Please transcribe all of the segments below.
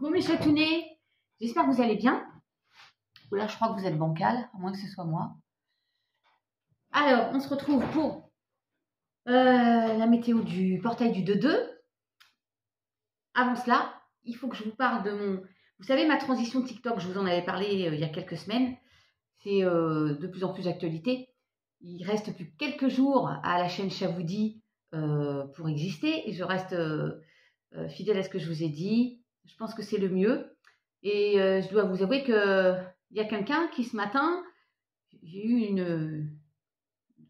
Bon mes chatounets, j'espère que vous allez bien. Là je crois que vous êtes bancal, à moins que ce soit moi. Alors on se retrouve pour la météo du portail du 2-2. Avant cela, il faut que je vous parle de mon... Vous savez ma transition TikTok, je vous en avais parlé il y a quelques semaines. C'est de plus en plus d'actualité. Il reste plus que quelques jours à la chaîne Chavoudi pour exister. Et je reste fidèle à ce que je vous ai dit. Je pense que c'est le mieux. Et je dois vous avouer qu'il y a quelqu'un qui ce matin, j'ai eu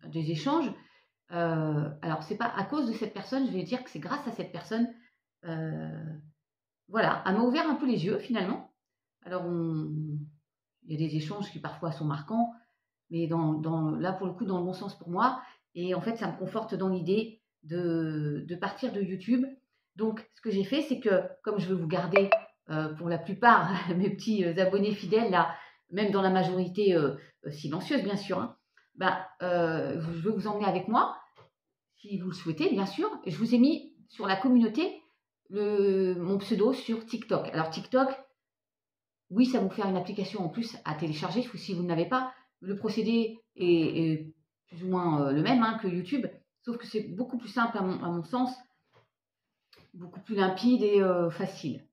des échanges. Alors, c'est pas à cause de cette personne, je vais dire que c'est grâce à cette personne. Voilà, elle m'a ouvert un peu les yeux finalement. Alors, il y a des échanges qui parfois sont marquants, mais là pour le coup dans le bon sens pour moi. Et en fait, ça me conforte dans l'idée de partir de YouTube. Donc, ce que j'ai fait, c'est que comme je veux vous garder pour la plupart mes petits abonnés fidèles, là, même dans la majorité silencieuse bien sûr, hein, je veux vous emmener avec moi, si vous le souhaitez bien sûr. Je vous ai mis sur la communauté mon pseudo sur TikTok. Alors TikTok, oui, ça va vous faire une application en plus à télécharger si vous ne l'avez pas. Le procédé est plus ou moins le même que YouTube, sauf que c'est beaucoup plus simple à mon sens, beaucoup plus limpide et facile.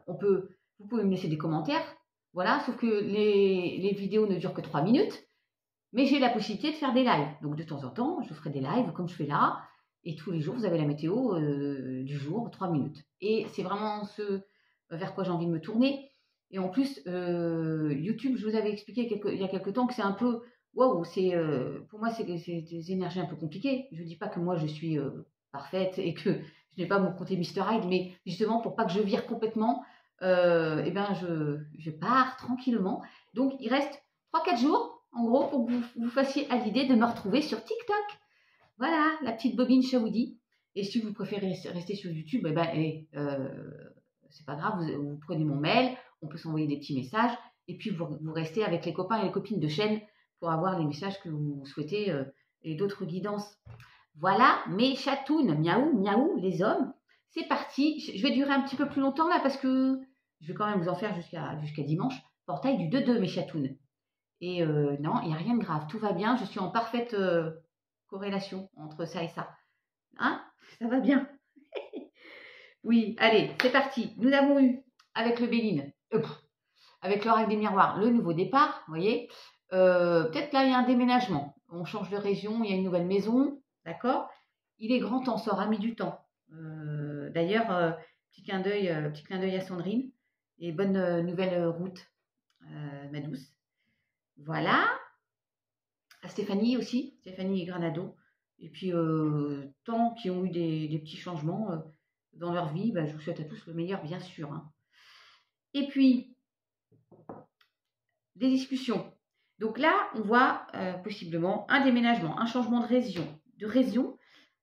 Vous pouvez me laisser des commentaires, voilà, sauf que les vidéos ne durent que 3 minutes, mais j'ai la possibilité de faire des lives. Donc de temps en temps, je ferai des lives comme je fais là, et tous les jours, vous avez la météo du jour, 3 minutes. Et c'est vraiment ce vers quoi j'ai envie de me tourner. Et en plus, YouTube, je vous avais expliqué il y a quelques temps que c'est un peu, waouh, pour moi, c'est des énergies un peu compliquées. Je ne dis pas que moi, je suis parfaite et que je n'ai pas mon côté Mr. Hyde, mais justement, pour pas que je vire complètement, je pars tranquillement. Donc, il reste 3-4 jours, en gros, pour que vous fassiez à l'idée de me retrouver sur TikTok. Voilà, la petite bobine Chavoudi. Et si vous préférez rester sur YouTube, c'est pas grave, vous prenez mon mail, on peut s'envoyer des petits messages, et puis vous restez avec les copains et les copines de chaîne pour avoir les messages que vous souhaitez et d'autres guidances. Voilà, mes chatounes, miaou, miaou, les hommes. C'est parti. Je vais durer un petit peu plus longtemps là parce que je vais quand même vous en faire jusqu'à dimanche. Portail du 2-2, mes chatounes. Et non, il n'y a rien de grave, tout va bien. Je suis en parfaite corrélation entre ça et ça. Hein? Ça va bien. Oui, allez, c'est parti. Nous avons eu, avec le Béline, avec l'oracle des miroirs, le nouveau départ, vous voyez. Peut-être là, il y a un déménagement. On change de région, il y a une nouvelle maison, d'accord? Il est grand temps, ça aura mis du temps. D'ailleurs, petit clin d'œil à Sandrine. Et bonne nouvelle route, ma douce. Voilà. À Stéphanie aussi, Stéphanie et Granado. Et puis, tant qui ont eu des petits changements dans leur vie, je vous souhaite à tous le meilleur, bien sûr. Hein. Et puis, des discussions. Donc là, on voit possiblement un déménagement, un changement de région,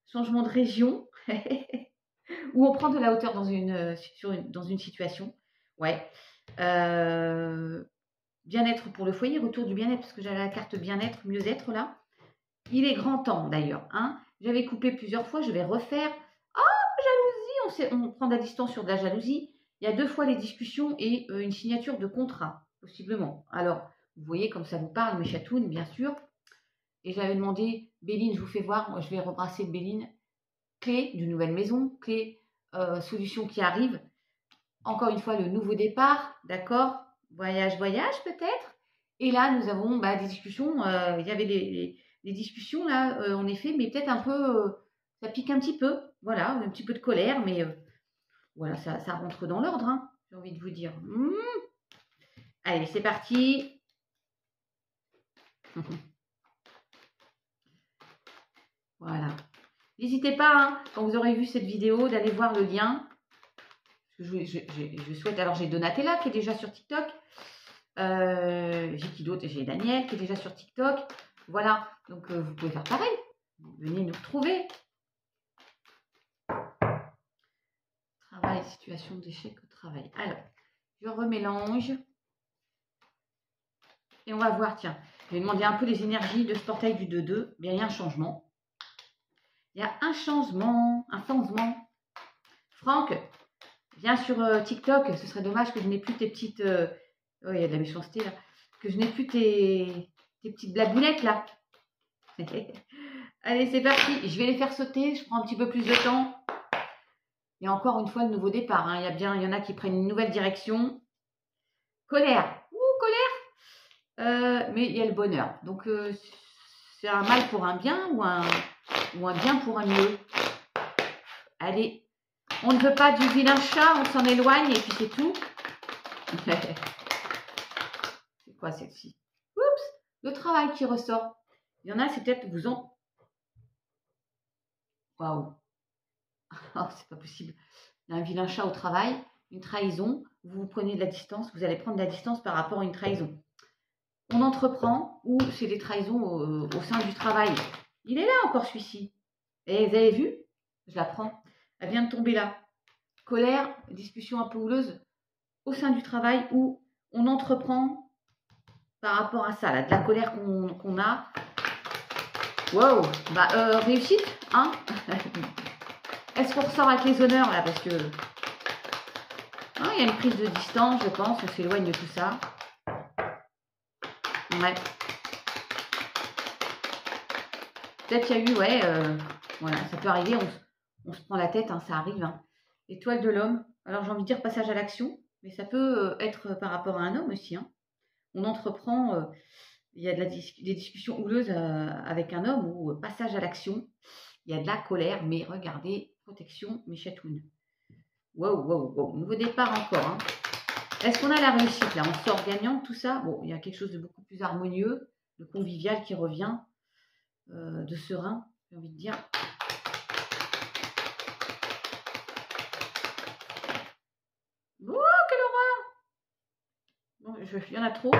changement de région, où on prend de la hauteur dans une situation. Ouais. Bien-être pour le foyer, retour du bien-être, parce que j'avais la carte bien-être, mieux-être là. Il est grand temps d'ailleurs. Hein. J'avais coupé plusieurs fois, je vais refaire. Oh, jalousie, on prend de la distance sur de la jalousie. Il y a 2 fois les discussions et une signature de contrat, possiblement. Alors, vous voyez comme ça vous parle, mes chatounes, bien sûr. Et j'avais demandé, Béline, je vous fais voir, je vais rebrasser Béline. Clé d'une nouvelle maison, clé solution qui arrive. Encore une fois, le nouveau départ, d'accord? Voyage peut-être. Et là, nous avons des discussions. Il y avait des discussions là, en effet, mais peut-être un peu, ça pique un petit peu. Voilà, un petit peu de colère, mais voilà, ça rentre dans l'ordre, hein, j'ai envie de vous dire. Allez, c'est parti. Voilà. N'hésitez pas, hein, quand vous aurez vu cette vidéo, d'aller voir le lien. Je souhaite... Alors, j'ai Donatella qui est déjà sur TikTok. J'ai qui d'autre? J'ai Daniel qui est déjà sur TikTok. Voilà. Donc, vous pouvez faire pareil. Venez nous retrouver. Travail, situation d'échec au travail. Alors, je remélange. Et on va voir, tiens. Je vais demander un peu les énergies de ce portail du 2-2. Bien, il y a un changement. Il y a un changement. Franck, Viens sur TikTok, ce serait dommage que je n'ai plus tes petites... Oh, il y a de la méchanceté là. Que je n'ai plus tes petites blagounettes là. Allez, c'est parti. Je vais les faire sauter. Je prends un petit peu plus de temps. Et encore une fois, le nouveau départ. Hein. Il y en a qui prennent une nouvelle direction. Colère. Ouh, colère. Mais il y a le bonheur. Donc, c'est un mal pour un bien ou un bien pour un mieux. Allez. On ne veut pas du vilain chat. On s'en éloigne et puis c'est tout. C'est quoi celle-ci? Oups. Le travail qui ressort. Il y en a, c'est peut-être vous en... Waouh. Oh, c'est pas possible. Il y a un vilain chat au travail, une trahison. Vous prenez de la distance, vous allez prendre de la distance par rapport à une trahison. On entreprend ou c'est des trahisons au sein du travail. Il est là encore celui-ci. Et vous avez vu? Je la prends. Elle vient de tomber là. Colère, discussion un peu houleuse au sein du travail où on entreprend par rapport à ça, là, de la colère qu'on a. Wow, bah réussite, hein. Est-ce qu'on ressort avec les honneurs là? Parce que il y a une prise de distance, je pense, on s'éloigne de tout ça. Ouais. Peut-être qu'il y a eu, ouais, voilà, ça peut arriver, on se prend la tête, hein, ça arrive. Hein. Étoile de l'homme, alors j'ai envie de dire passage à l'action, mais ça peut être par rapport à un homme aussi. Hein. On entreprend, il y a des discussions houleuses avec un homme ou passage à l'action. Il y a de la colère, mais regardez, protection, mes chatounes. Wow, wow, wow. Nouveau départ encore. Hein. Est-ce qu'on a la réussite là? On sort gagnant, tout ça? Bon, il y a quelque chose de beaucoup plus harmonieux, de convivial qui revient, de serein, j'ai envie de dire. Oh, quelle horreur! Bon, il y en a trop.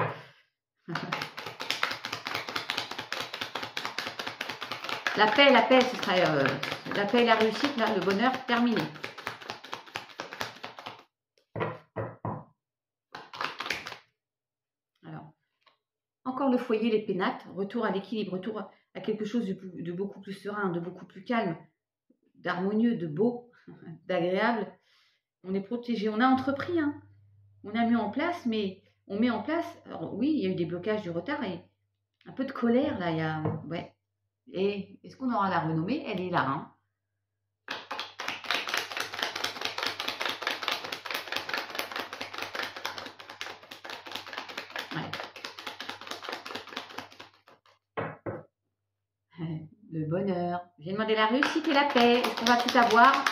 La paix, ce serait la paix et la réussite, là, le bonheur terminé. Alors, encore le foyer, les pénates, retour à l'équilibre, retour à quelque chose de beaucoup plus serein, de beaucoup plus calme, d'harmonieux, de beau, d'agréable. On est protégé, on a entrepris, hein. On a mis en place, mais on met en place, alors oui, il y a eu des blocages, du retard et un peu de colère, là, il y a, ouais. Et est-ce qu'on aura la renommée? Elle est là, hein. Ouais. Le bonheur. J'ai demandé la réussite et la paix. Est-ce qu'on va tout avoir?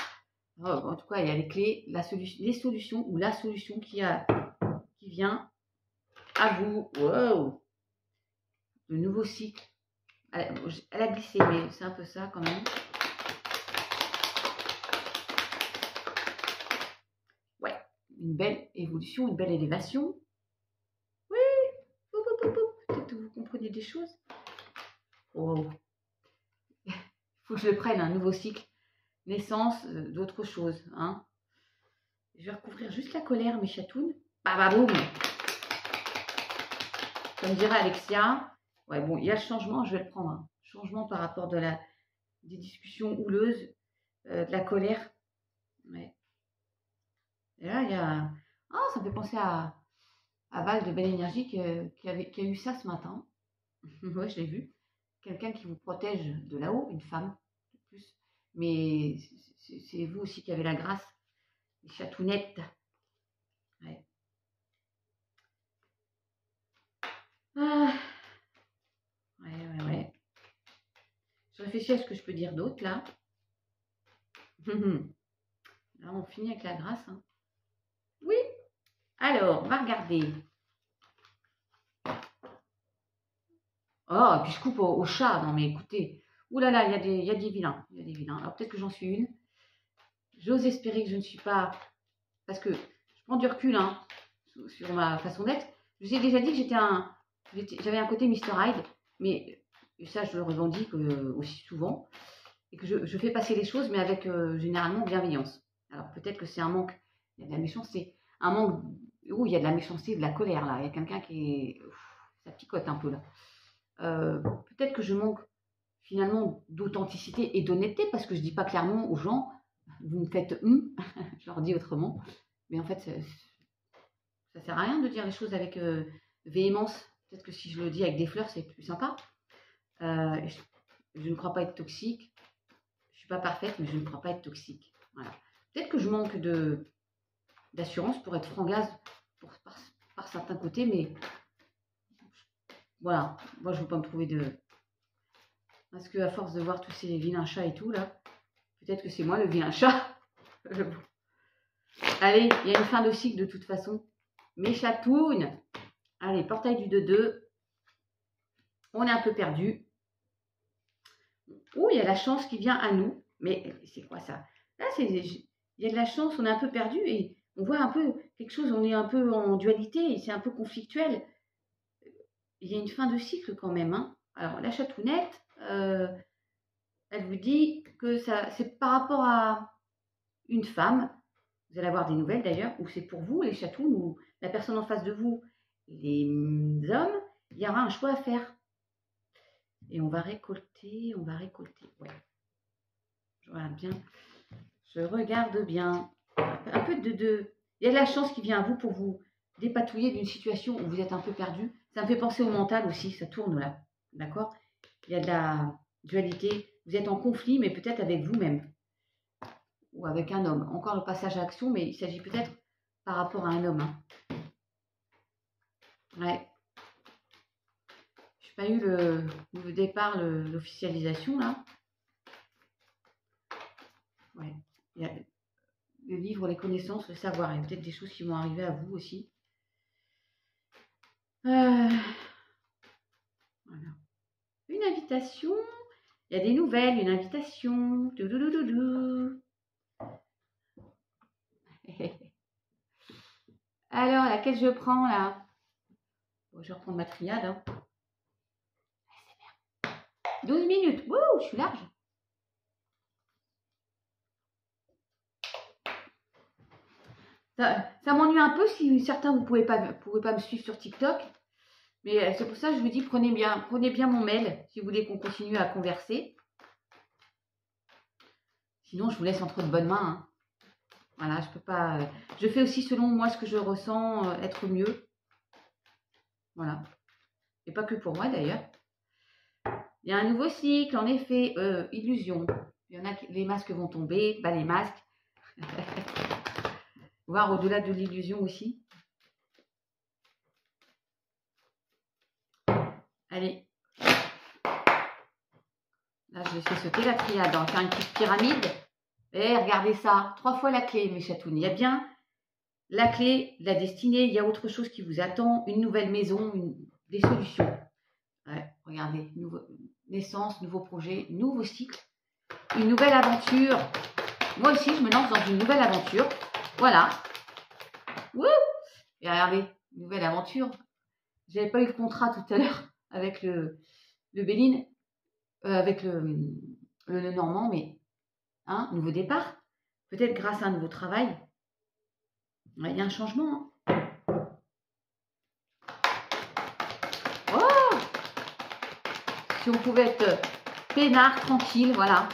Oh, en tout cas, il y a les clés, les solutions ou la solution qui vient à vous. Wow. Le nouveau cycle. Elle a glissé, mais c'est un peu ça quand même. Ouais, une belle évolution, une belle élévation. Oui, peut-être que vous comprenez des choses. Oh, il faut que je le prenne, un nouveau cycle. Naissance d'autre chose. Hein. Je vais recouvrir juste la colère, mes chatounes. Bah, boum. Comme dirait Alexia. Ouais, bon, il y a le changement, je vais le prendre. Hein. Changement par rapport des discussions houleuses, de la colère. Ouais. Et là, il y a... Ah, ça me fait penser à Val de Belle Énergie qui a eu ça ce matin. Ouais, je l'ai vu. Quelqu'un qui vous protège de là-haut, une femme, de plus. Mais c'est vous aussi qui avez la grâce. Les chatounettes. Ouais. Ah. Ouais. Je réfléchis à ce que je peux dire d'autre, là. Là, on finit avec la grâce. Hein. Oui. Alors, on va regarder. Oh, et puis je coupe au chat. Non, mais écoutez. Ouh là là, il y a des vilains. Il y a des vilains. Alors, peut-être que j'en suis une. J'ose espérer que je ne suis pas... Parce que je prends du recul hein, sur ma façon d'être. Je vous ai déjà dit que j'avais un côté Mr. Hyde. Mais ça, je le revendique aussi souvent. Et que je fais passer les choses, mais avec généralement bienveillance. Alors, peut-être que c'est un manque. Il y a de la méchanceté. Un manque... où il y a de la méchanceté, de la colère, là. Il y a quelqu'un qui est... ça picote un peu, là. Peut-être que je manque finalement d'authenticité et d'honnêteté parce que je dis pas clairement aux gens vous me faites je leur dis autrement. Mais en fait, ça sert à rien de dire les choses avec véhémence. Peut-être que si je le dis avec des fleurs, c'est plus sympa. Je ne crois pas être toxique. Je ne suis pas parfaite, mais je ne crois pas être toxique. Voilà. Peut-être que je manque d'assurance pour être frangaze par certains côtés, mais voilà. Moi, je ne veux pas me trouver de... Parce qu'à force de voir tous ces vilains chats et tout, là, peut-être que c'est moi le vilain chat. Allez, il y a une fin de cycle de toute façon. Mes chatounes. Allez, portail du 2-2. On est un peu perdu. Ouh, il y a la chance qui vient à nous. Mais c'est quoi ça? Là, il y a de la chance, on est un peu perdu et on voit un peu quelque chose, on est un peu en dualité et c'est un peu conflictuel. Il y a une fin de cycle quand même. Hein. Alors, la chatounette, elle vous dit que c'est par rapport à une femme. Vous allez avoir des nouvelles d'ailleurs, ou c'est pour vous, les chatounes, ou la personne en face de vous, les hommes, il y aura un choix à faire. Et on va récolter, Ouais. Je regarde bien. Je regarde bien. Un peu il y a de la chance qui vient à vous pour vous dépatouiller d'une situation où vous êtes un peu perdu. Ça me fait penser au mental aussi, ça tourne là. D'accord? Il y a de la dualité. Vous êtes en conflit, mais peut-être avec vous-même. Ou avec un homme. Encore le passage à action, mais il s'agit peut-être par rapport à un homme. Hein. Ouais. Je n'ai pas eu le départ, l'officialisation là. Ouais. Il y a le livre, les connaissances, le savoir. Il y a peut-être des choses qui vont arriver à vous aussi. Voilà. Une invitation. Il y a des nouvelles, une invitation. Alors, laquelle je prends là? Bon, je vais reprendre ma triade. Hein. 12 minutes. Wouh, je suis large. Ça m'ennuie un peu si certains vous ne pouvez pas me suivre sur TikTok. Mais c'est pour ça que je vous dis, prenez bien mon mail si vous voulez qu'on continue à converser. Sinon, je vous laisse entre de bonnes mains. Hein. Voilà, je peux pas... je fais aussi selon moi ce que je ressens être mieux. Voilà. Et pas que pour moi d'ailleurs. Il y a un nouveau cycle, en effet. Illusion. Il y en a les masques vont tomber. Bah, les masques. Voir au-delà de l'illusion aussi. Allez. Là, je laisse sauter la triade. On va faire une petite pyramide. Et regardez ça. 3 fois la clé, mes chatounes. Il y a bien la clé, la destinée. Il y a autre chose qui vous attend. Une nouvelle maison, des solutions. Ouais, regardez. Naissance, nouveau projet, nouveau cycle. Une nouvelle aventure. Moi aussi, je me lance dans une nouvelle aventure. Voilà. Wouh! Et regardez, nouvelle aventure. J'avais pas eu le contrat tout à l'heure avec le Béline, avec le Normand, mais hein, nouveau départ. Peut-être grâce à un nouveau travail. Il y a un changement. Hein. Oh! Si on pouvait être peinard, tranquille, voilà.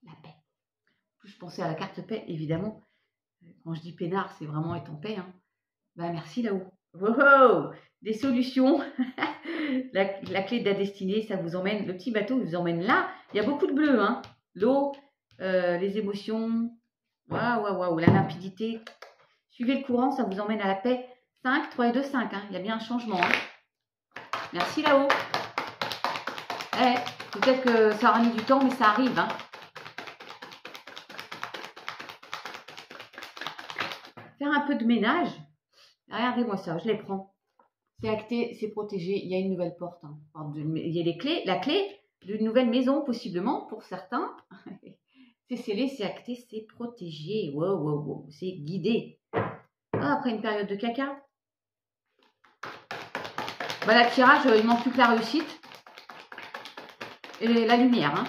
La paix. Je pensais à la carte paix, évidemment. Quand je dis peinard, c'est vraiment être en paix. Hein. Ben, merci là-haut. Wow! Des solutions. la clé de la destinée, ça vous emmène, le petit bateau vous emmène là. Il y a beaucoup de bleu. Hein. L'eau, les émotions. Waouh, waouh, waouh. La limpidité. Suivez le courant, ça vous emmène à la paix. 5, 3 et 2, 5. Hein. Il y a bien un changement. Hein. Merci là-haut. Peut-être que ça aura mis du temps, mais ça arrive. Hein. Faire un peu de ménage. Regardez-moi ça, je les prends. C'est acté, c'est protégé. Il y a une nouvelle porte. Hein. Il y a les clés, la clé d'une nouvelle maison, possiblement, pour certains. C'est scellé, c'est acté, c'est protégé. Wow, wow, wow. C'est guidé. Ah, après une période de caca. Bah, la tirage, il manque plus que la réussite. Et la lumière. Hein.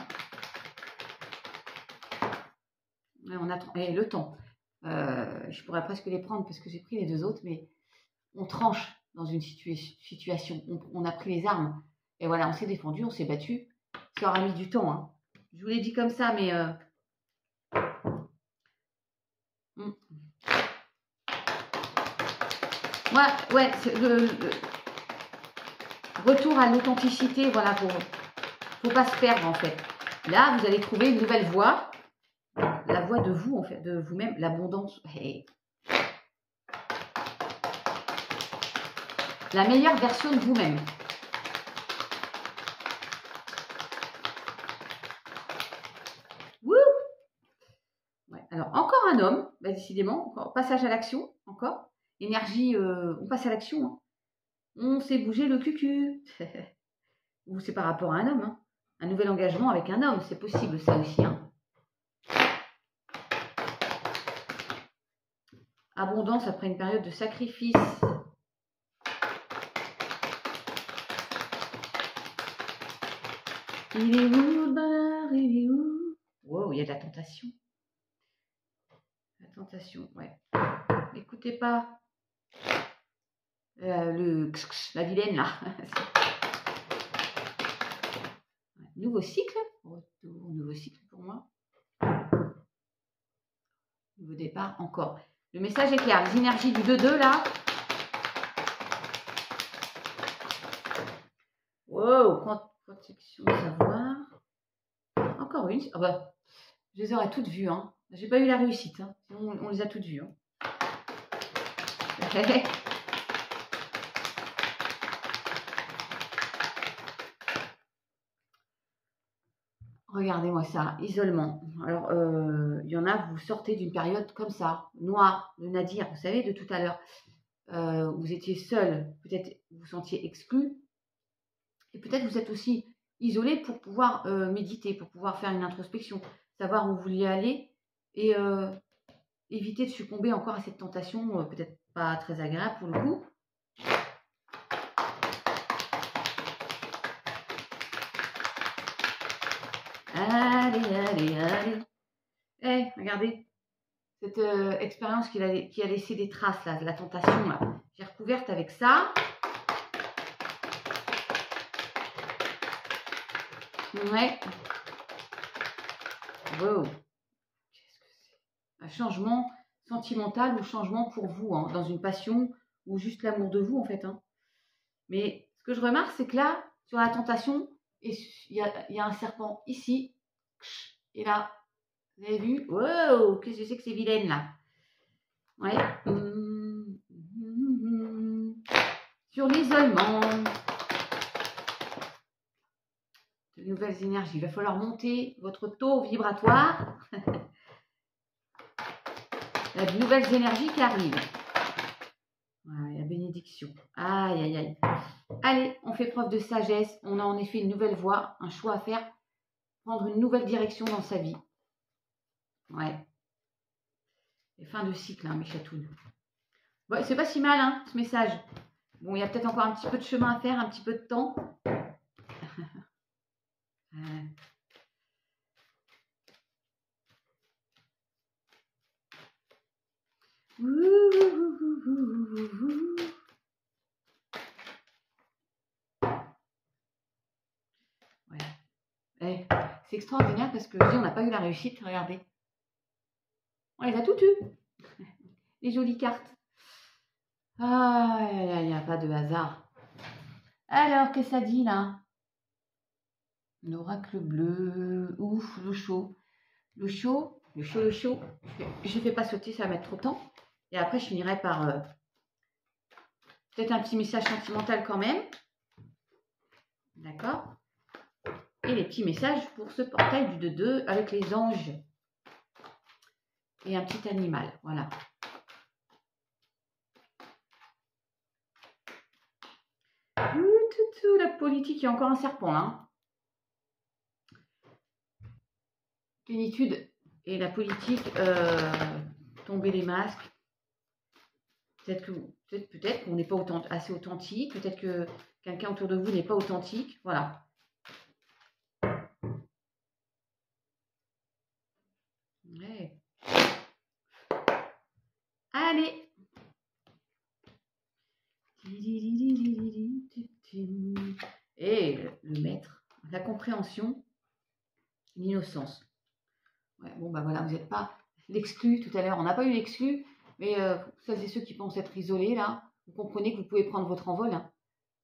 Et le temps. Je pourrais presque les prendre parce que j'ai pris les 2 autres, mais on tranche dans une situation. On a pris les armes. Et voilà, on s'est défendu, on s'est battu. Ça aura mis du temps. Hein. Je vous l'ai dit comme ça, mais... Moi, ouais, le retour à l'authenticité, voilà, faut pas se perdre en fait. Là, vous allez trouver une nouvelle voie, la voie de vous en fait, de vous-même, l'abondance. Hey. La meilleure version de vous-même. Ouais. Alors, encore un homme, bah, décidément, encore, passage à l'action, encore. Énergie, on passe à l'action. Hein. On s'est bougé le cucu. Ou c'est par rapport à un homme. Hein. Un nouvel engagement avec un homme, c'est possible ça aussi. Hein. Abondance après une période de sacrifice. Il est où le bonheur? Il est où? Wow, il y a de la tentation. La tentation, ouais. N'écoutez pas la vilaine là. Nouveau cycle. Retour, nouveau cycle pour moi. Nouveau départ, encore. Le message est clair. Les énergies du 2-2 là. Wow, protection, savoir. Encore une. Ah bah, je les aurais toutes vues. Hein. J'ai pas eu la réussite. Hein. On les a toutes vues. Hein. Regardez-moi ça, isolement. Alors, il y en a, vous sortez d'une période comme ça, noire, de Nadir, vous savez, de tout à l'heure. Vous étiez seul, peut-être vous vous sentiez exclu. Et peut-être vous êtes aussi isolé pour pouvoir méditer, pour pouvoir faire une introspection, savoir où vous vouliez aller et éviter de succomber encore à cette tentation, peut-être pas très agréable pour le coup. Allez. Eh, regardez. Cette expérience qui a laissé des traces, là, la tentation, là. J'ai recouverte avec ça. Ouais. Wow. Qu'est-ce que c'est? Un changement sentimental ou changement pour vous, hein, dans une passion ou juste l'amour de vous, en fait. Hein. Mais ce que je remarque, c'est que là, sur la tentation, il y a un serpent ici. Et là, vous avez vu? Wow, qu'est-ce que c'est que ces vilaines, là? Ouais. Sur l'isolement. De nouvelles énergies. Il va falloir monter votre taux vibratoire. Il y a de nouvelles énergies qui arrivent. Voilà, la bénédiction. Aïe. Allez, on fait preuve de sagesse. On a en effet une nouvelle voie, un choix à faire. Prendre une nouvelle direction dans sa vie. Ouais. Et fin de cycle, hein, mes chatounes. Bon, c'est pas si mal, hein, ce message. Bon, il y a peut-être encore un petit peu de chemin à faire, un petit peu de temps. Ouais. Eh, c'est extraordinaire parce que je dis on n'a pas eu la réussite, regardez. On les a toutes eues. Les jolies cartes. Ah, il n'y a pas de hasard. Alors, qu'est-ce que ça dit là? L'oracle bleu. Ouf, le chaud. Le chaud. Je ne fais pas sauter, ça va mettre trop de temps. Et après, je finirai par peut-être un petit message sentimental quand même. D'accord? Et les petits messages pour ce portail du 2-2 avec les anges. Et un petit animal. Voilà. La politique, il y a encore un serpent là. Hein. Plénitude et la politique, tomber les masques. Peut-être qu'on n'est pas assez authentique. Peut-être que quelqu'un autour de vous n'est pas authentique. Voilà. Ouais. Allez. Et le maître, la compréhension, l'innocence. Ouais, bon, bah voilà, vous n'êtes pas l'exclu tout à l'heure. On n'a pas eu l'exclu, mais celles et ceux qui pensent être isolés, là, vous comprenez que vous pouvez prendre votre envol. Hein.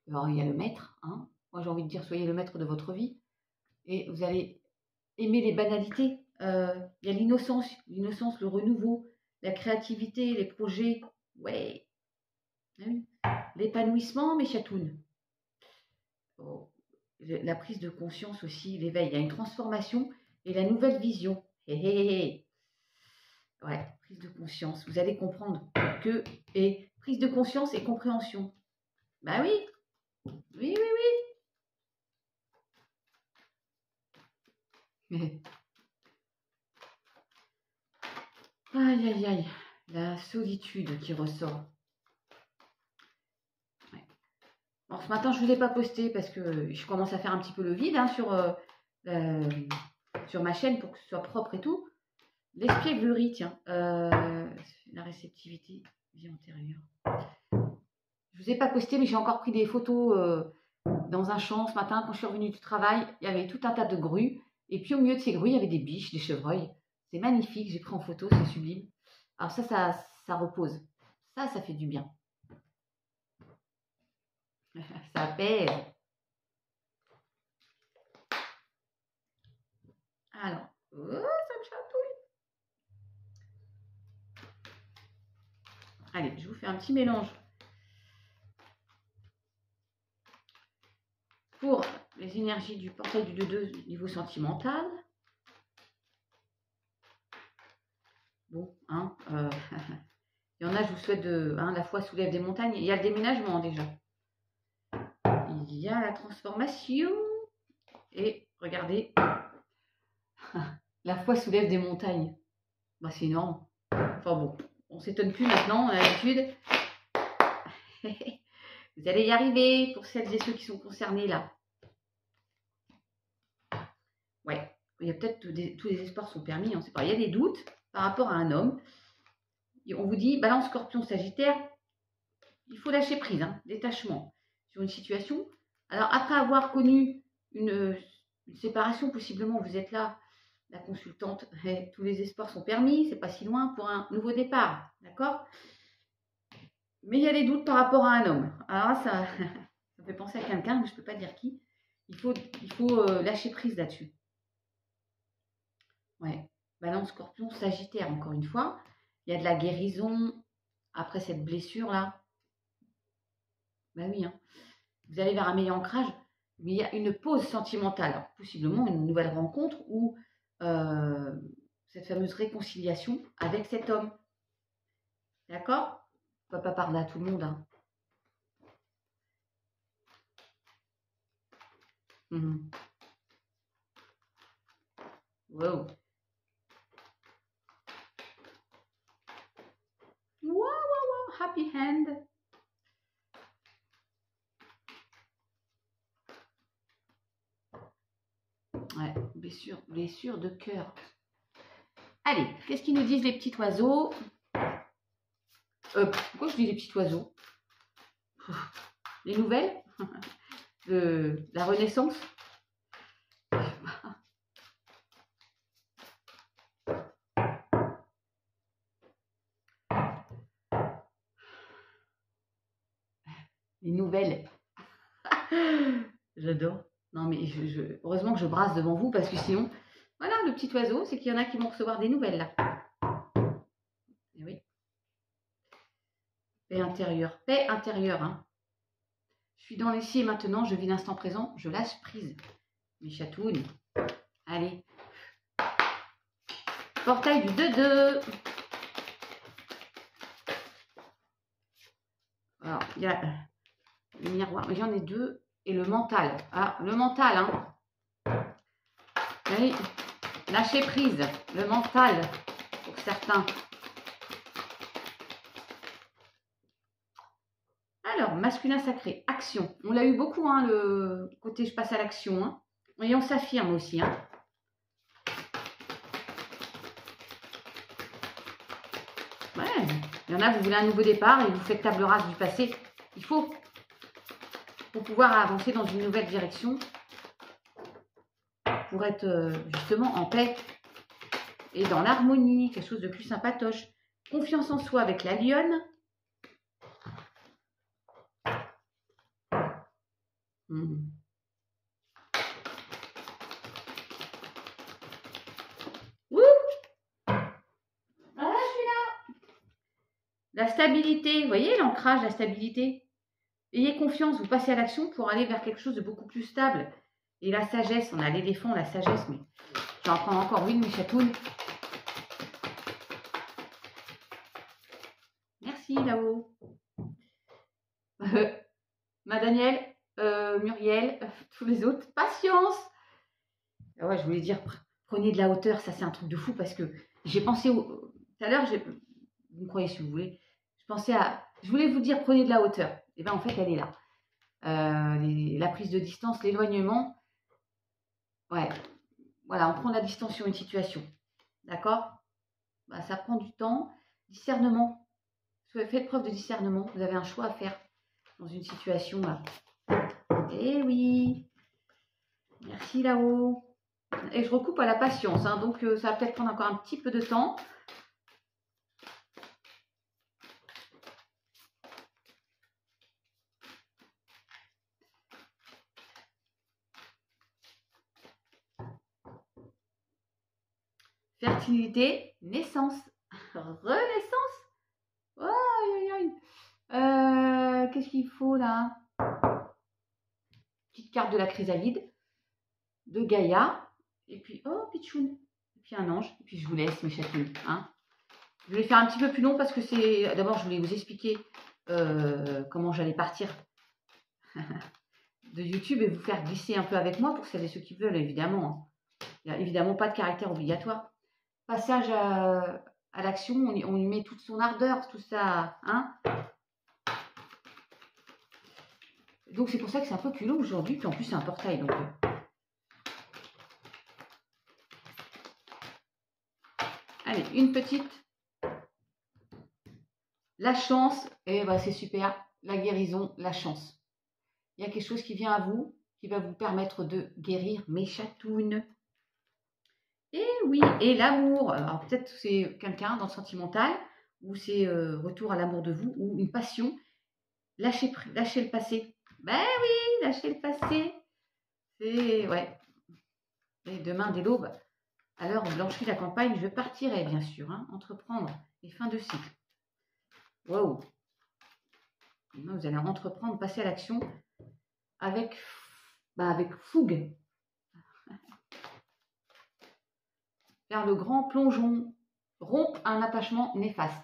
Alors, il y a le maître. Hein. Moi, j'ai envie de dire, soyez le maître de votre vie. Et vous allez aimer les banalités. Il y a l'innocence, le renouveau, la créativité, les projets. Ouais. Oui. L'épanouissement, mes chatounes. Oh. La prise de conscience aussi, l'éveil. Il y a une transformation et la nouvelle vision. Hé, hé, hé. Ouais, prise de conscience. Vous allez comprendre que... Et prise de conscience et compréhension. Bah oui. Oui, oui, oui. Aïe, aïe, aïe. La solitude qui ressort. Ouais. Bon, ce matin, je ne vous ai pas posté parce que je commence à faire un petit peu le vide hein, sur ma chaîne pour que ce soit propre et tout. L'espièglerie, tiens. La réceptivité, vie antérieure. Je ne vous ai pas posté, mais j'ai encore pris des photos dans un champ ce matin. Quand je suis revenue du travail, il y avait tout un tas de grues. Et puis au milieu de ces grues, il y avait des biches, des chevreuils. C'est magnifique, j'ai pris en photo, c'est sublime. Alors ça repose. Ça fait du bien. Ça apaise. Alors, oh, ça me chatouille. Allez, je vous fais un petit mélange. Pour les énergies du portail du 2-2 niveau sentimental. Bon, hein, il y en a, je vous souhaite la foi soulève des montagnes. Il y a le déménagement déjà. Il y a la transformation. Et regardez, la foi soulève des montagnes. Bah, c'est énorme. Enfin bon, on s'étonne plus maintenant, on a l'habitude. Vous allez y arriver pour celles et ceux qui sont concernés là. Ouais, il y a peut-être tous les espoirs sont permis, on ne sait pas. Il y a des doutes par rapport à un homme. Et on vous dit, balance, scorpion, sagittaire, il faut lâcher prise, hein, détachement sur une situation. Alors après avoir connu une séparation, possiblement vous êtes là, la consultante, tous les espoirs sont permis, c'est pas si loin pour un nouveau départ, d'accord? Mais il y a des doutes par rapport à un homme. Alors ça fait penser à quelqu'un, mais je ne peux pas dire qui. Il faut lâcher prise là-dessus. Ouais, balance, scorpion, sagittaire, encore une fois. Il y a de la guérison après cette blessure-là. Ben oui, hein. Vous allez vers un meilleur ancrage, mais il y a une pause sentimentale. Alors, possiblement une nouvelle rencontre ou cette fameuse réconciliation avec cet homme. D'accord? On ne va pas parler à tout le monde. Hein. Wow. Wow, happy hand. Ouais, blessure de cœur. Allez, qu'est-ce qu'ils nous disent les petits oiseaux? Pourquoi je dis les petits oiseaux? Les nouvelles de la Renaissance? Les nouvelles. J'adore. Non, mais heureusement que je brasse devant vous parce que sinon, voilà, le petit oiseau, c'est qu'il y en a qui vont recevoir des nouvelles là. Et oui. Paix intérieure. Paix intérieure. Hein. Je suis dans l'ici et maintenant, je vis l'instant présent, je lâche prise. Mes chatounes. Allez. Portail du 2-2. Alors, il y a le miroir, mais j'en ai deux. Et le mental. Ah, le mental, hein. Oui, lâcher prise. Le mental, pour certains. Alors, masculin sacré, action. On l'a eu beaucoup, hein, le côté je passe à l'action. Hein. Et on s'affirme aussi. Hein. Ouais, il y en a, vous voulez un nouveau départ et vous faites table rase du passé. Il faut. pour pouvoir avancer dans une nouvelle direction, pour être justement en paix et dans l'harmonie, quelque chose de plus sympatoche. Confiance en soi avec la lionne. Voilà, je suis là. La stabilité, vous voyez l'ancrage, la stabilité. Ayez confiance, vous passez à l'action pour aller vers quelque chose de beaucoup plus stable. Et la sagesse, on a l'éléphant, la sagesse, mais j'en prends encore une, mes chatounes. Merci là-haut. Ma Danielle, Muriel, tous les autres, patience. Ah ouais, je voulais dire, prenez de la hauteur, ça c'est un truc de fou parce que j'ai pensé tout à l'heure, vous me croyez si vous voulez, je voulais vous dire prenez de la hauteur. Et bien en fait, elle est là. La prise de distance, l'éloignement. Ouais, voilà, on prend la distance sur une situation. D'accord? Bah, ça prend du temps. Discernement. Faites preuve de discernement. Vous avez un choix à faire dans une situation là. Eh oui. Merci là-haut. Et je recoupe à la patience. Hein, donc ça va peut-être prendre encore un petit peu de temps. Fertilité, naissance, renaissance. Oh, aïe, aïe, aïe. Qu'est-ce qu'il faut là? Petite carte de la chrysalide, de Gaïa, et puis, oh, Pichoun, et puis un ange, et puis je vous laisse mes chatouilles. Hein. Je vais faire un petit peu plus long parce que c'est... D'abord, je voulais vous expliquer comment j'allais partir de YouTube et vous faire glisser un peu avec moi pour celles et ceux qui veulent, évidemment. Il n'y a évidemment pas de caractère obligatoire. Passage à l'action, on y met toute son ardeur, tout ça. Hein. Donc c'est pour ça que c'est un peu plus long aujourd'hui, puis en plus c'est un portail. Donc, allez, une petite. La chance, et bah, c'est super. La guérison, la chance. Il y a quelque chose qui vient à vous, qui va vous permettre de guérir mes chatounes. Et oui, et l'amour. Alors peut-être c'est quelqu'un dans le sentimental, ou c'est retour à l'amour de vous, ou une passion. Lâchez le passé. Ben oui, lâchez le passé. C'est, ouais. Et demain, dès l'aube, à l'heure où blanchit la campagne, je partirai, bien sûr. Hein, entreprendre les fins de cycle. Waouh. Vous allez entreprendre, passer à l'action avec fougue. Faire le grand plongeon. Rompre un attachement néfaste.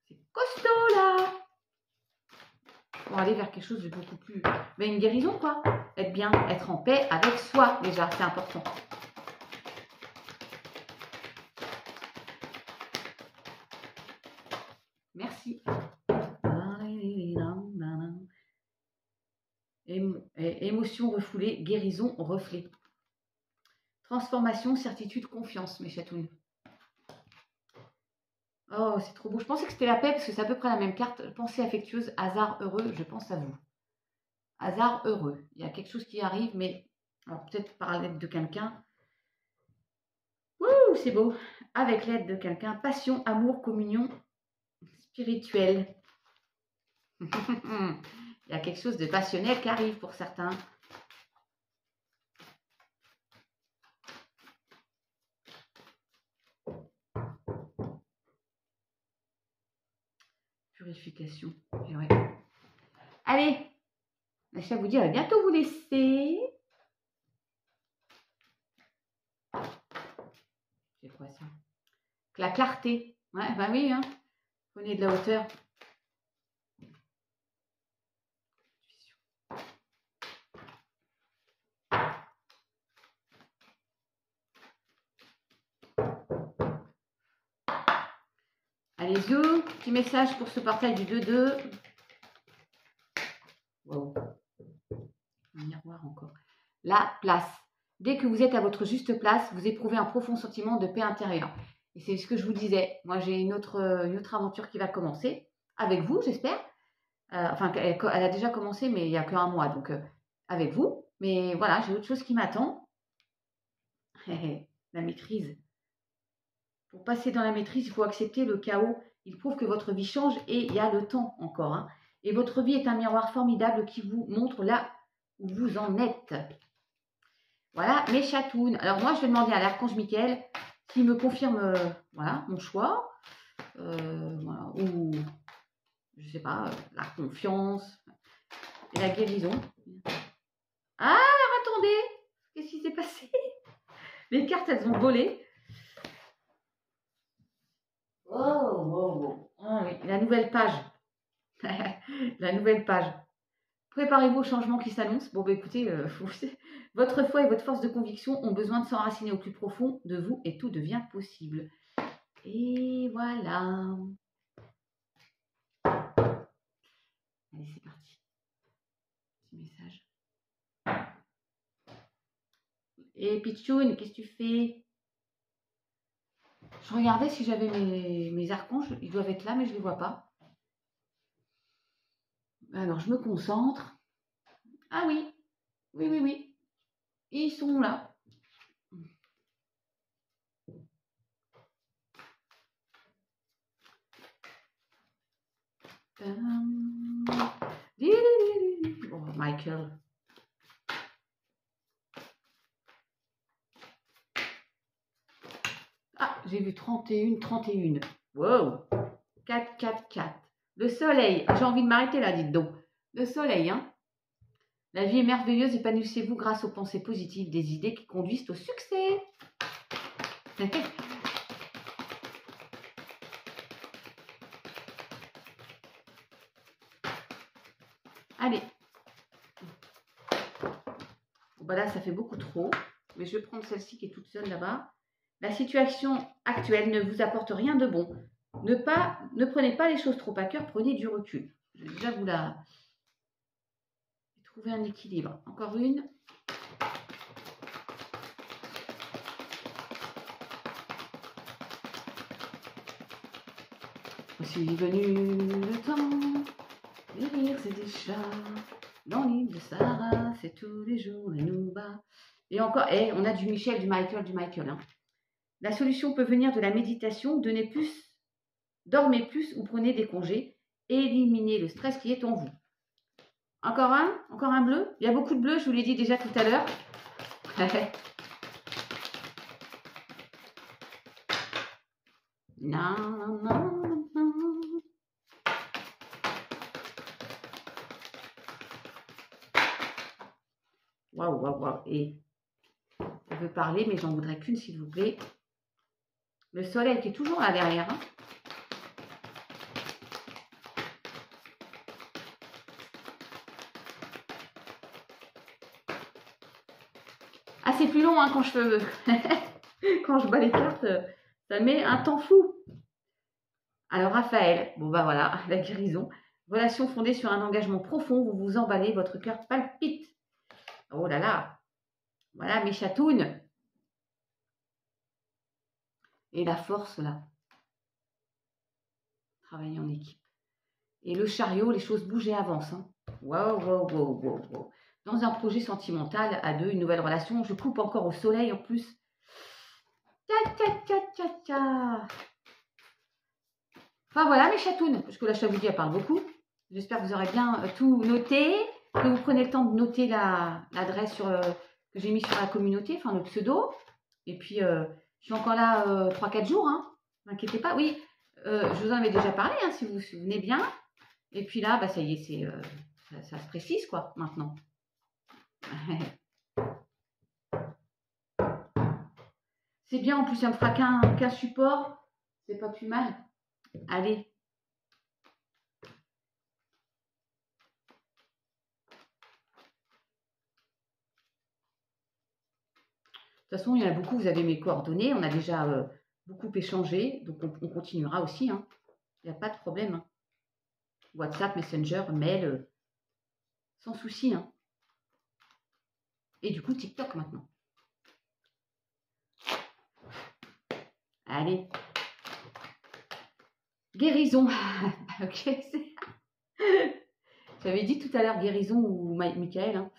C'est costaud, là. Pour aller vers quelque chose de beaucoup plus... Mais une guérison, quoi. Être bien, être en paix avec soi, déjà, c'est important. Merci. Émotion refoulée, guérison, reflet. Transformation, certitude, confiance, mes chatounes. Oh, c'est trop beau. Je pensais que c'était la paix parce que c'est à peu près la même carte. Pensée affectueuse, hasard heureux, je pense à vous. Hasard heureux. Il y a quelque chose qui arrive, mais alors peut-être par l'aide de quelqu'un. Wouh, c'est beau. Avec l'aide de quelqu'un. Passion, amour, communion spirituelle. Il y a quelque chose de passionnel qui arrive pour certains. Purification. Ouais. Allez, je vais vous dire, à bientôt vous laisser. C'est quoi ça? La clarté. Ouais, bah oui, hein. Prenez de la hauteur. Allez, zou, petit message pour ce portail du 2-2. Wow. Un miroir encore. La place. Dès que vous êtes à votre juste place, vous éprouvez un profond sentiment de paix intérieure. Et c'est ce que je vous disais. Moi, j'ai une autre aventure qui va commencer. Avec vous, j'espère. Enfin, elle a déjà commencé, mais il n'y a qu'un mois, donc avec vous. Mais voilà, j'ai autre chose qui m'attend. La maîtrise. Pour passer dans la maîtrise, il faut accepter le chaos. Il prouve que votre vie change et il y a le temps encore. Hein. Et votre vie est un miroir formidable qui vous montre là où vous en êtes. Voilà, mes chatounes. Alors moi, je vais demander à l'archange Michael s'il me confirme voilà, mon choix. Voilà, ou, je sais pas, la confiance et la guérison. Ah, alors attendez, qu'est-ce qui s'est passé? Les cartes, elles ont volé. Oh. Ah oui, la nouvelle page. La nouvelle page. Préparez-vous au changement qui s'annonce. Bon, bah écoutez, votre foi et votre force de conviction ont besoin de s'enraciner au plus profond de vous et tout devient possible. Et voilà. Allez, c'est parti. Petit message. Et Pichoun, qu'est-ce que tu fais? Je regardais si j'avais mes archanges. Ils doivent être là, mais je ne les vois pas. Alors, je me concentre. Ah oui. Oui. Ils sont là. Oh, Michael. Ah, j'ai vu 31. Wow. 4. Le soleil. J'ai envie de m'arrêter là, dites donc. Le soleil, hein. La vie est merveilleuse, épanouissez-vous grâce aux pensées positives, des idées qui conduisent au succès. Allez. Bon, là, ça fait beaucoup trop. Mais je vais prendre celle-ci qui est toute seule là-bas. La situation actuelle ne vous apporte rien de bon. Ne prenez pas les choses trop à cœur, prenez du recul. Je vais déjà vous la... Trouver un équilibre. Encore une. Voici venu le temps de rire, c'est des chats. Dans l'île de Sahara, c'est tous les jours et nous bat. Et encore, on a du Michel, du Michael. Hein. La solution peut venir de la méditation. Dormez plus ou prenez des congés. Éliminez le stress qui est en vous. Encore un bleu. Il y a beaucoup de bleus, je vous l'ai dit déjà tout à l'heure. Non. Waouh. Et je veux parler, mais j'en voudrais qu'une, s'il vous plaît. Le soleil qui est toujours là derrière. Hein. Ah, c'est plus long hein, quand quand je bats les cartes, ça met un temps fou. Alors, Raphaël, bon bah voilà, la guérison. Relation fondée sur un engagement profond, vous vous emballez, votre cœur palpite. Oh là là. Voilà mes chatounes. Et la force là. Travailler en équipe. Et le chariot, les choses bougent et avancent. Hein. Wow. Dans un projet sentimental, à deux, une nouvelle relation, je coupe encore au soleil en plus. Tcha. Enfin voilà mes chatounes, parce que la chavouille, elle parle beaucoup. J'espère que vous aurez bien tout noté, que vous prenez le temps de noter l'adresse que j'ai mis sur la communauté, enfin le pseudo. Et puis, je suis encore là 3-4 jours, hein. N'inquiétez pas. Oui, je vous en avais déjà parlé, hein, si vous vous souvenez bien. Et puis là, bah, ça y est, ça se précise, quoi, maintenant. C'est bien, en plus, ça me fera qu'un support. C'est pas plus mal. Allez. De toute façon, il y en a beaucoup, vous avez mes coordonnées. On a déjà beaucoup échangé, donc on continuera aussi. Hein. Il n'y a pas de problème. Hein. WhatsApp, Messenger, mail, sans souci. Hein. Et du coup, TikTok maintenant. Allez. Guérison. Ok. t'avais dit tout à l'heure guérison ou Michael. Hein.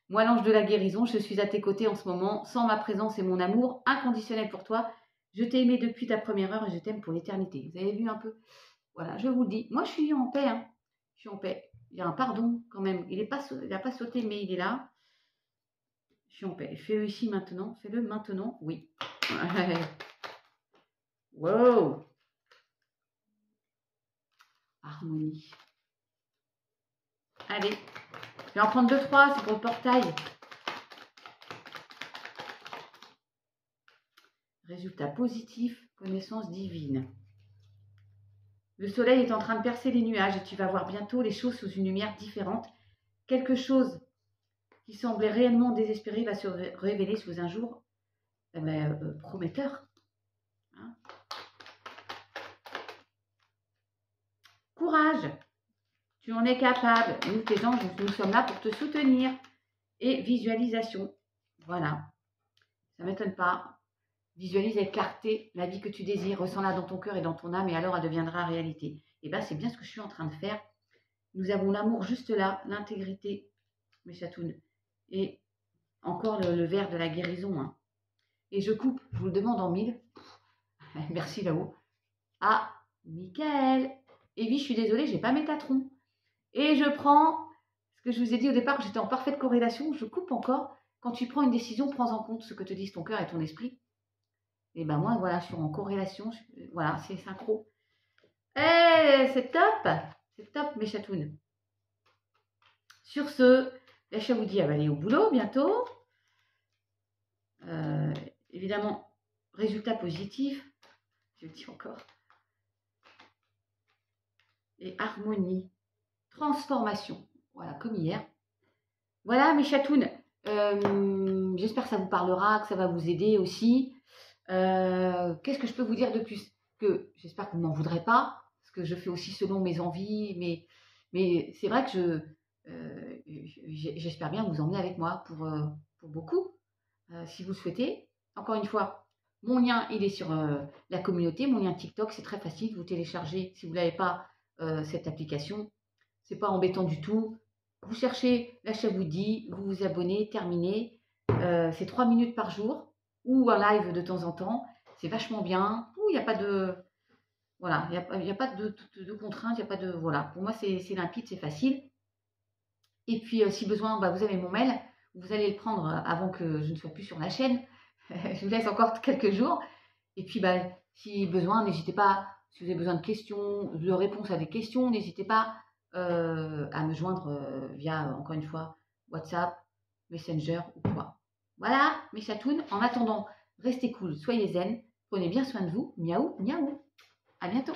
Moi, l'ange de la guérison, je suis à tes côtés en ce moment, sans ma présence et mon amour inconditionnel pour toi. Je t'ai aimé depuis ta première heure et je t'aime pour l'éternité. Vous avez vu un peu? Voilà, je vous le dis. Moi, je suis en paix. Hein. Je suis en paix. Il y a un pardon quand même. Il n'a pas sauté, mais il est là. Je suis en paix. Fais-le ici maintenant. Fais-le maintenant. Oui. Wow. Harmonie. Allez. Je vais en prendre 2-3. C'est pour le portail. Résultat positif. Connaissance divine. Le soleil est en train de percer les nuages et tu vas voir bientôt les choses sous une lumière différente. Quelque chose qui semblait réellement désespéré va se révéler sous un jour prometteur. Hein. Courage, tu en es capable. Nous, tes anges, nous sommes là pour te soutenir. Et visualisation, voilà, ça ne m'étonne pas. Visualise avec clarté la vie que tu désires, ressens-la dans ton cœur et dans ton âme, et alors elle deviendra réalité. Et bien, c'est bien ce que je suis en train de faire. Nous avons l'amour juste là, l'intégrité, mes chatounes, et encore le verre de la guérison. Hein. Et je coupe, je vous le demande en 1000. Merci là-haut. Ah, Michael. Et oui, je suis désolée, je n'ai pas Métatron. Et je prends, ce que je vous ai dit au départ, j'étais en parfaite corrélation, je coupe encore. Quand tu prends une décision, prends en compte ce que te disent ton cœur et ton esprit. Et ben moi, voilà, je suis en corrélation. Voilà, c'est synchro. Eh, c'est top, mes chatounes. Sur ce, la chat vous dit à aller au boulot bientôt. Évidemment, résultat positif. Je le dis encore. Et harmonie. Transformation. Voilà, comme hier. Voilà, mes chatounes. J'espère que ça vous parlera, que ça va vous aider aussi. Qu'est-ce que je peux vous dire de plus? Que j'espère que vous n'en voudrez pas, parce que je fais aussi selon mes envies, mais c'est vrai que j'espère bien vous emmener avec moi pour beaucoup, si vous le souhaitez. Encore une fois, mon lien, il est sur la communauté, mon lien TikTok, c'est très facile, vous téléchargez, si vous n'avez pas cette application, c'est pas embêtant du tout. Vous cherchez la Chaboudi, vous vous abonnez, terminez, c'est 3 minutes par jour, ou un live de temps en temps, c'est vachement bien. Il n'y a pas de, voilà, il y a pas de contraintes, il n'y a pas de, voilà. Pour moi, c'est limpide, c'est facile. Et puis, si besoin, bah, vous avez mon mail. Vous allez le prendre avant que je ne sois plus sur la chaîne. Je vous laisse encore quelques jours. Et puis, bah, si besoin, n'hésitez pas. Si vous avez besoin de questions, de réponses à des questions, n'hésitez pas à me joindre via, encore une fois, WhatsApp, Messenger ou quoi. Voilà, mes chatounes. En attendant, restez cool, soyez zen, prenez bien soin de vous. Miaou, miaou. À bientôt.